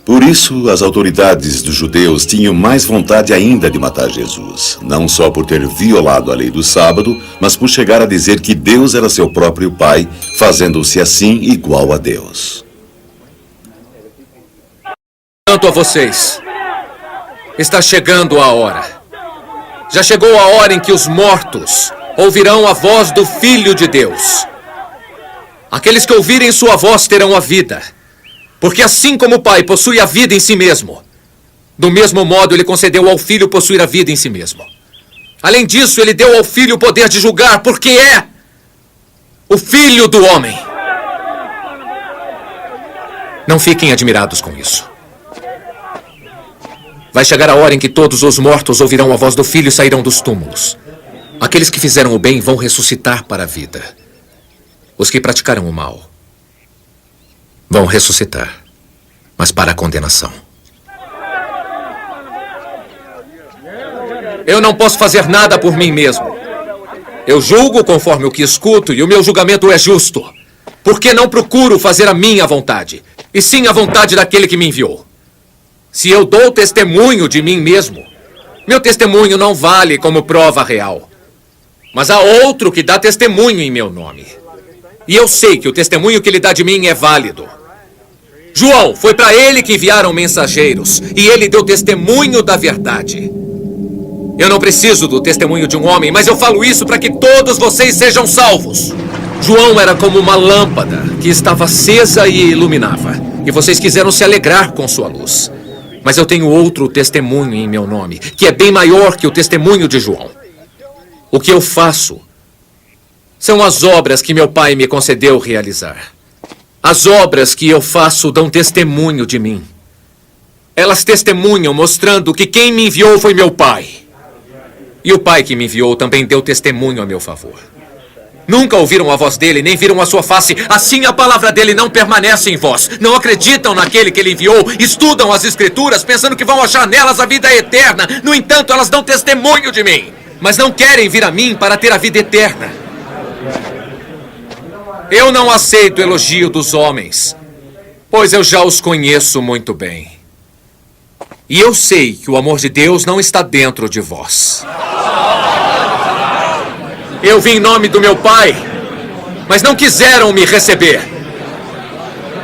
Por isso, as autoridades dos judeus tinham mais vontade ainda de matar Jesus. Não só por ter violado a lei do sábado, mas por chegar a dizer que Deus era seu próprio Pai, fazendo-se assim igual a Deus. Quanto a vocês, está chegando a hora. Já chegou a hora em que os mortos ouvirão a voz do Filho de Deus. Aqueles que ouvirem sua voz terão a vida. Porque assim como o Pai possui a vida em si mesmo, do mesmo modo ele concedeu ao Filho possuir a vida em si mesmo. Além disso, ele deu ao Filho o poder de julgar, porque é o Filho do homem. Não fiquem admirados com isso. Vai chegar a hora em que todos os mortos ouvirão a voz do Filho e sairão dos túmulos. Aqueles que fizeram o bem vão ressuscitar para a vida. Os que praticaram o mal vão ressuscitar, mas para a condenação. Eu não posso fazer nada por mim mesmo. Eu julgo conforme o que escuto e o meu julgamento é justo. Porque não procuro fazer a minha vontade, e sim a vontade daquele que me enviou. Se eu dou testemunho de mim mesmo, meu testemunho não vale como prova real. Mas há outro que dá testemunho em meu nome. E eu sei que o testemunho que ele dá de mim é válido. João, foi para ele que enviaram mensageiros, e ele deu testemunho da verdade. Eu não preciso do testemunho de um homem, mas eu falo isso para que todos vocês sejam salvos. João era como uma lâmpada que estava acesa e iluminava, e vocês quiseram se alegrar com sua luz. Mas eu tenho outro testemunho em meu nome, que é bem maior que o testemunho de João. O que eu faço são as obras que meu Pai me concedeu realizar. As obras que eu faço dão testemunho de mim. Elas testemunham mostrando que quem me enviou foi meu Pai. E o Pai que me enviou também deu testemunho a meu favor. Nunca ouviram a voz dele, nem viram a sua face. Assim a palavra dele não permanece em vós. Não acreditam naquele que ele enviou. Estudam as Escrituras pensando que vão achar nelas a vida eterna. No entanto, elas dão testemunho de mim. Mas não querem vir a mim para ter a vida eterna. Eu não aceito o elogio dos homens, pois eu já os conheço muito bem. E eu sei que o amor de Deus não está dentro de vós. Eu vim em nome do meu Pai, mas não quiseram me receber.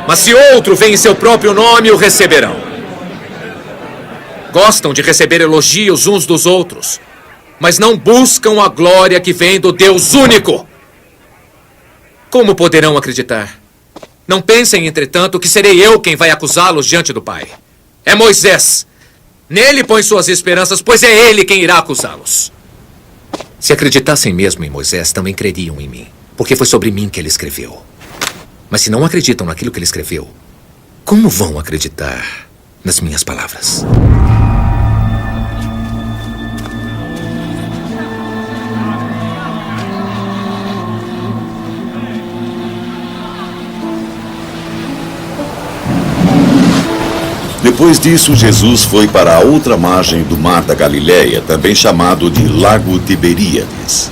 Mas se outro vem em seu próprio nome, o receberão. Gostam de receber elogios uns dos outros, mas não buscam a glória que vem do Deus único. Como poderão acreditar? Não pensem, entretanto, que serei eu quem vai acusá-los diante do Pai. É Moisés. Nele põe suas esperanças, pois é ele quem irá acusá-los. Se acreditassem mesmo em Moisés, também creriam em mim, porque foi sobre mim que ele escreveu. Mas se não acreditam naquilo que ele escreveu, como vão acreditar nas minhas palavras? Depois disso, Jesus foi para a outra margem do mar da Galileia, também chamado de Lago Tiberíades.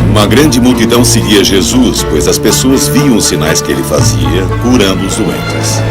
Uma grande multidão seguia Jesus, pois as pessoas viam os sinais que ele fazia, curando os doentes.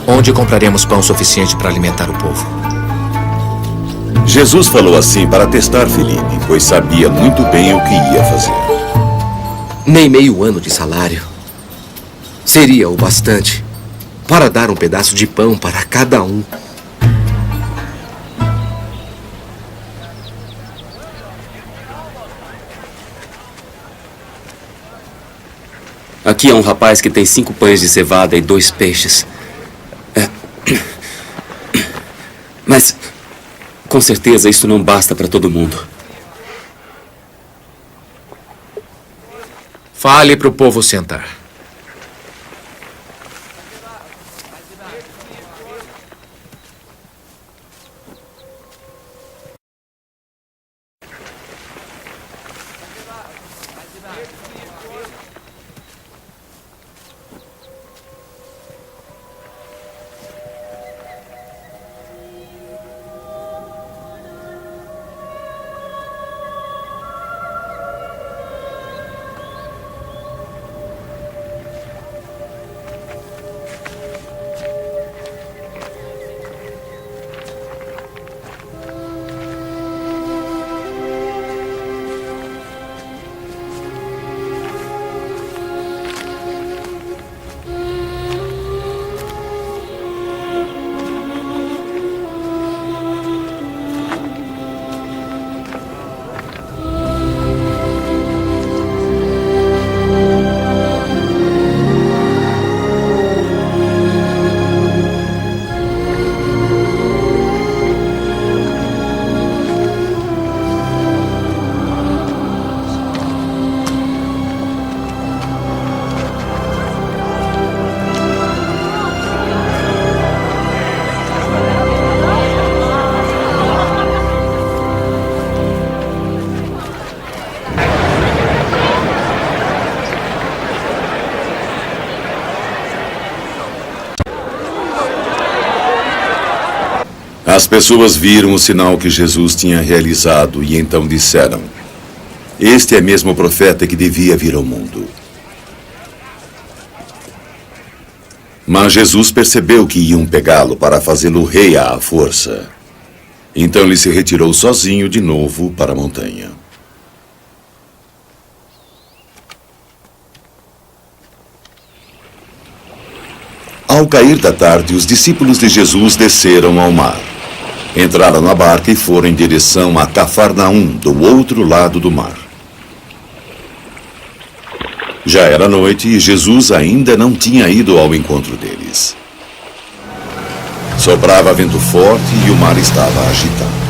Onde compraremos pão suficiente para alimentar o povo? Jesus falou assim para testar Filipe, pois sabia muito bem o que ia fazer. Nem meio ano de salário seria o bastante para dar um pedaço de pão para cada um. Aqui há um rapaz que tem 5 pães de cevada e 2 peixes. Mas, com certeza, isso não basta para todo mundo. Fale para o povo sentar. As pessoas viram o sinal que Jesus tinha realizado e então disseram: este é mesmo o profeta que devia vir ao mundo. Mas Jesus percebeu que iam pegá-lo para fazê-lo rei à força. Então ele se retirou sozinho de novo para a montanha. Ao cair da tarde, os discípulos de Jesus desceram ao mar. Entraram na barca e foram em direção a Cafarnaum, do outro lado do mar. Já era noite e Jesus ainda não tinha ido ao encontro deles. Soprava vento forte e o mar estava agitado.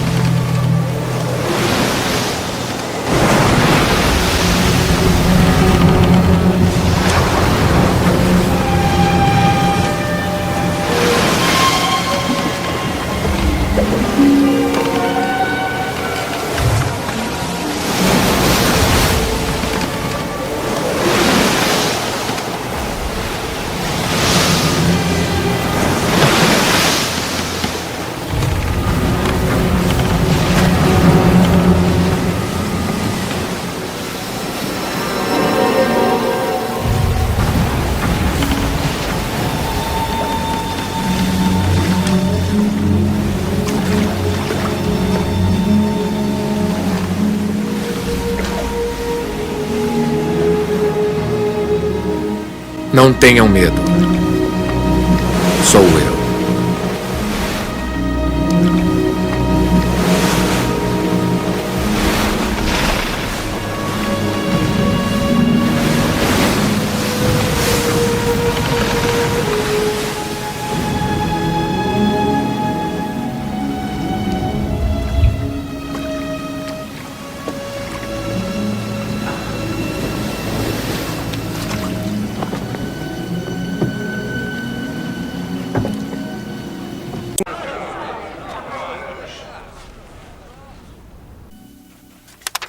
Não tenham medo. Sou eu.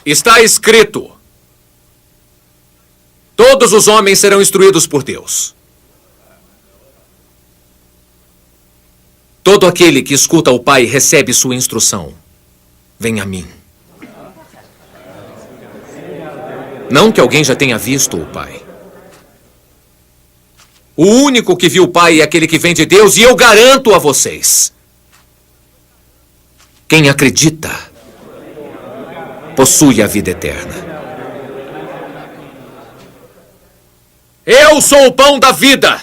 Está escrito: todos os homens serão instruídos por Deus. Todo aquele que escuta o Pai recebe sua instrução. Vem a mim. Não que alguém já tenha visto o Pai. O único que viu o Pai é aquele que vem de Deus, e eu garanto a vocês: quem acredita possui a vida eterna. Eu sou o pão da vida.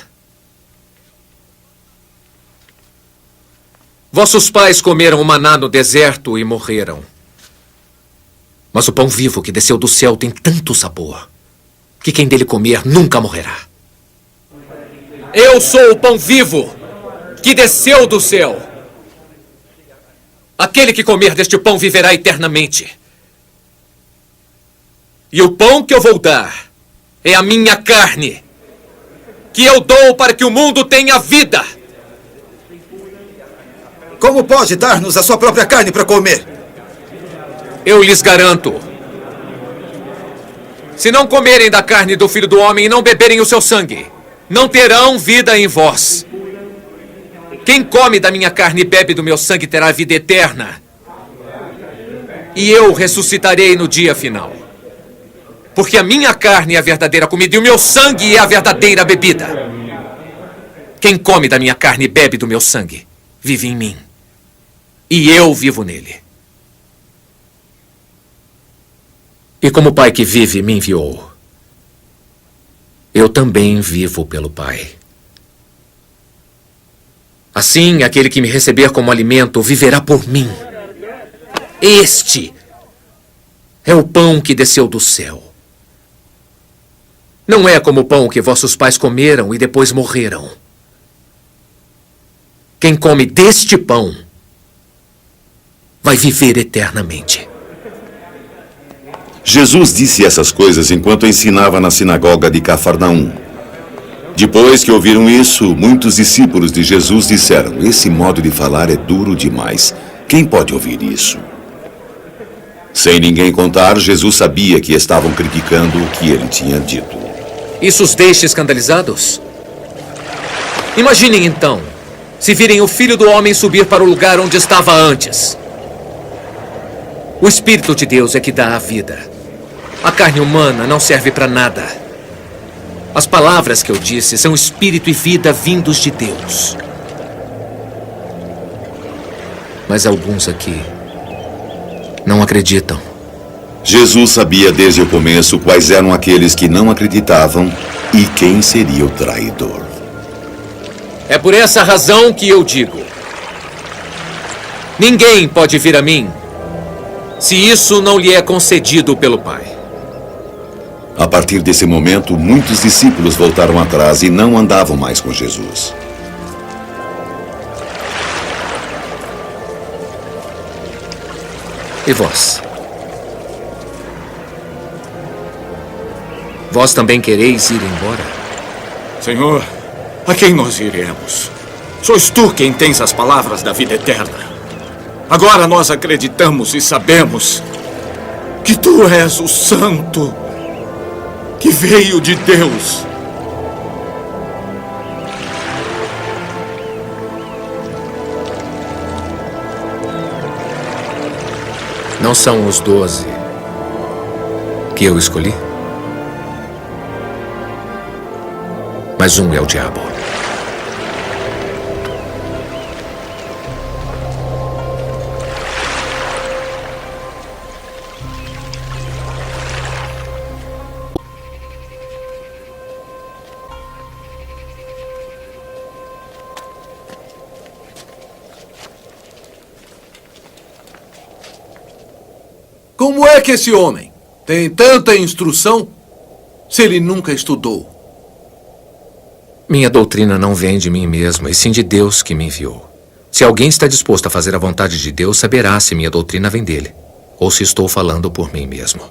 Vossos pais comeram o maná no deserto e morreram. Mas o pão vivo que desceu do céu tem tanto sabor que quem dele comer nunca morrerá. Eu sou o pão vivo que desceu do céu. Aquele que comer deste pão viverá eternamente. E o pão que eu vou dar é a minha carne, que eu dou para que o mundo tenha vida. Como pode dar-nos a sua própria carne para comer? Eu lhes garanto: se não comerem da carne do Filho do Homem e não beberem o seu sangue, não terão vida em vós. Quem come da minha carne e bebe do meu sangue terá vida eterna. E eu ressuscitarei no dia final. Porque a minha carne é a verdadeira comida e o meu sangue é a verdadeira bebida. Quem come da minha carne e bebe do meu sangue vive em mim. E eu vivo nele. E como o Pai que vive me enviou, eu também vivo pelo Pai. Assim, aquele que me receber como alimento viverá por mim. Este é o pão que desceu do céu. Não é como o pão que vossos pais comeram e depois morreram. Quem come deste pão vai viver eternamente. Jesus disse essas coisas enquanto ensinava na sinagoga de Cafarnaum. Depois que ouviram isso, muitos discípulos de Jesus disseram: esse modo de falar é duro demais. Quem pode ouvir isso? Sem ninguém contar, Jesus sabia que estavam criticando o que ele tinha dito. Isso os deixa escandalizados? Imaginem então, se virem o Filho do Homem subir para o lugar onde estava antes. O Espírito de Deus é que dá a vida. A carne humana não serve para nada. As palavras que eu disse são espírito e vida vindos de Deus. Mas alguns aqui não acreditam. Jesus sabia desde o começo quais eram aqueles que não acreditavam e quem seria o traidor. É por essa razão que eu digo: ninguém pode vir a mim se isso não lhe é concedido pelo Pai. A partir desse momento, muitos discípulos voltaram atrás e não andavam mais com Jesus. E vós? Vós também quereis ir embora? Senhor, a quem nós iremos? Sois tu quem tens as palavras da vida eterna. Agora nós acreditamos e sabemos que tu és o Santo que veio de Deus. Não são os 12 que eu escolhi? Mas um é o diabo. Como é que esse homem tem tanta instrução se ele nunca estudou? Minha doutrina não vem de mim mesmo, e sim de Deus que me enviou. Se alguém está disposto a fazer a vontade de Deus, saberá se minha doutrina vem dele, ou se estou falando por mim mesmo.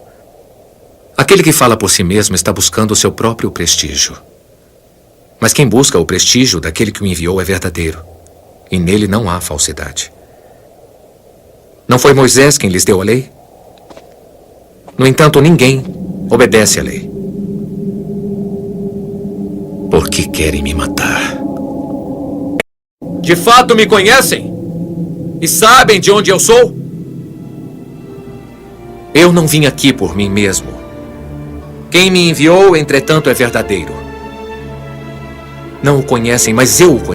Aquele que fala por si mesmo está buscando o seu próprio prestígio. Mas quem busca o prestígio daquele que o enviou é verdadeiro, e nele não há falsidade. Não foi Moisés quem lhes deu a lei? No entanto, ninguém obedece à lei. Porque querem me matar. De fato me conhecem? E sabem de onde eu sou? Eu não vim aqui por mim mesmo. Quem me enviou, entretanto, é verdadeiro. Não o conhecem, mas eu o conheço.